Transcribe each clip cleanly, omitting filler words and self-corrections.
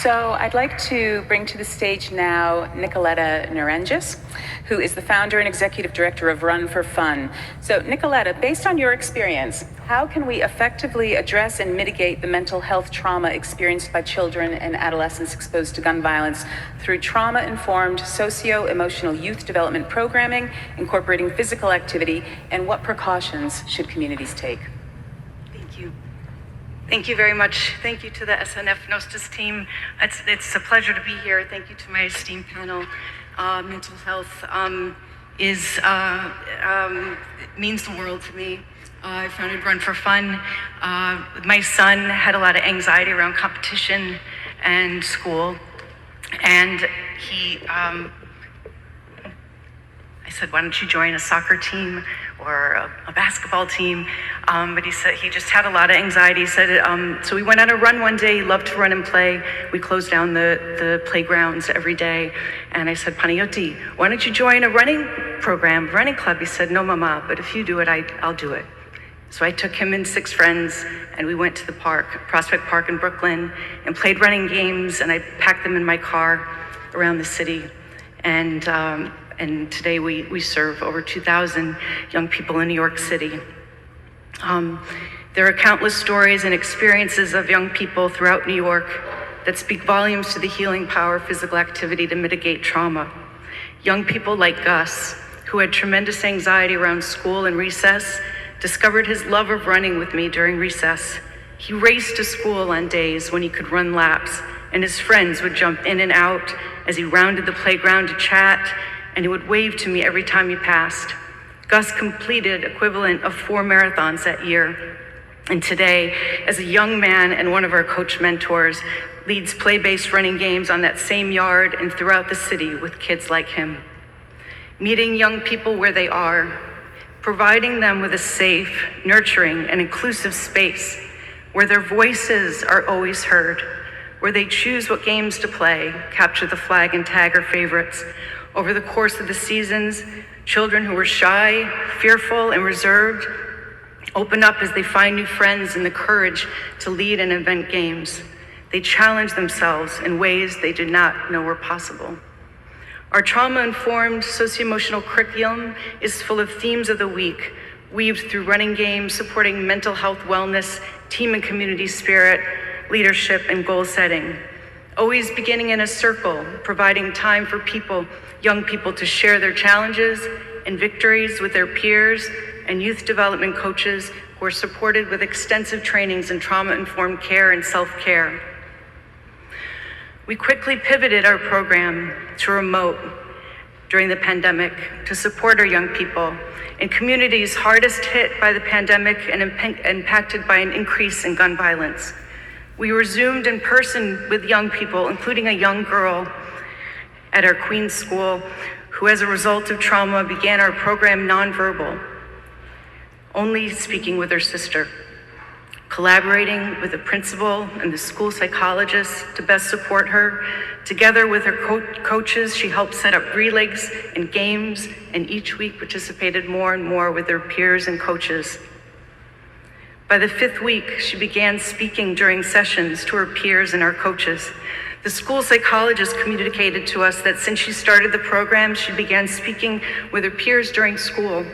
So I'd like to bring to the stage now Nicoletta Nerangis, who is the founder and executive director of Run4Fun. So Nicoletta, based on your experience, how can we effectively address and mitigate the mental health trauma experienced by children and adolescents exposed to gun violence through trauma-informed socio-emotional youth development programming, incorporating physical activity, and what precautions should communities take? Thank you. Thank you very much. Thank you to the SNF Nostos team. It's a pleasure to be here. Thank you to my esteemed panel. Mental health means the world to me. I founded Run4Fun. My son had a lot of anxiety around competition and school, and I said, why don't you join a soccer team or a basketball team? But he said he just had a lot of anxiety. He said, so we went on a run one day. He loved to run and play. We closed down the playgrounds every day. And I said, Panayoti, why don't you join a running program, running club? He said, no, Mama, but if you do it, I'll do it. So I took him and 6 friends, and we went to the park, Prospect Park in Brooklyn, and played running games, and I packed them in my car around the city. And today we serve over 2,000 young people in New York City. There are countless stories and experiences of young people throughout New York that speak volumes to the healing power of physical activity to mitigate trauma. Young people like Gus, who had tremendous anxiety around school and recess, discovered his love of running with me during recess. He raced to school on days when he could run laps, and his friends would jump in and out as he rounded the playground to chat, and he would wave to me every time he passed. Gus completed equivalent of 4 marathons that year, and today, as a young man and one of our coach mentors, leads play-based running games on that same yard and throughout the city with kids like him. Meeting young people where they are, providing them with a safe, nurturing, and inclusive space where their voices are always heard, where they choose what games to play, capture the flag and tag our favorites. Over the course of the seasons, children who were shy, fearful, and reserved open up as they find new friends and the courage to lead and invent games. They challenge themselves in ways they did not know were possible. Our trauma-informed socio-emotional curriculum is full of themes of the week, weaved through running games, supporting mental health wellness, team and community spirit, leadership, and goal setting. Always beginning in a circle, providing time for young people to share their challenges and victories with their peers and youth development coaches who are supported with extensive trainings in trauma-informed care and self-care. We quickly pivoted our program to remote during the pandemic to support our young people in communities hardest hit by the pandemic and impacted by an increase in gun violence. We resumed in person with young people, including a young girl at our Queens school who, as a result of trauma, began our program nonverbal, only speaking with her sister. Collaborating with the principal and the school psychologist to best support her. Together with her coaches, she helped set up relays and games, and each week participated more and more with her peers and coaches. By the 5th week, she began speaking during sessions to her peers and our coaches. The school psychologist communicated to us that since she started the program, she began speaking with her peers during school.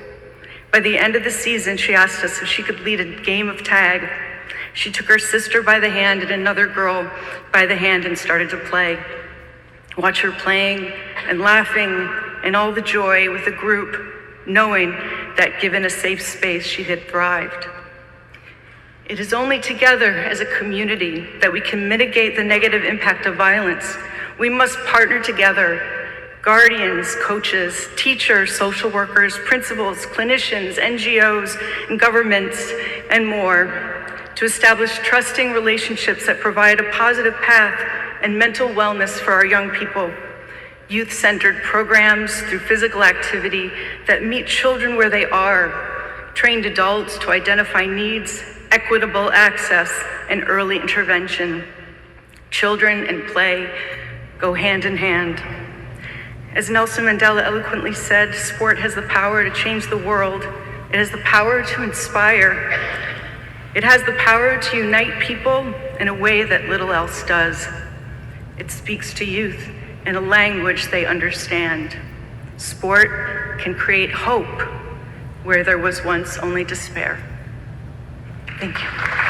By the end of the season, she asked us if she could lead a game of tag. She took her sister by the hand and another girl by the hand and started to play. Watch her playing and laughing and all the joy with the group, knowing that given a safe space, she had thrived. It is only together as a community that we can mitigate the negative impact of violence. We must partner together, guardians, coaches, teachers, social workers, principals, clinicians, NGOs, and governments, and more, to establish trusting relationships that provide a positive path and mental wellness for our young people. Youth-centered programs through physical activity that meet children where they are, trained adults to identify needs, equitable access, and early intervention. Children and play go hand in hand. As Nelson Mandela eloquently said, sport has the power to change the world. It has the power to inspire. It has the power to unite people in a way that little else does. It speaks to youth in a language they understand. Sport can create hope where there was once only despair. Thank you.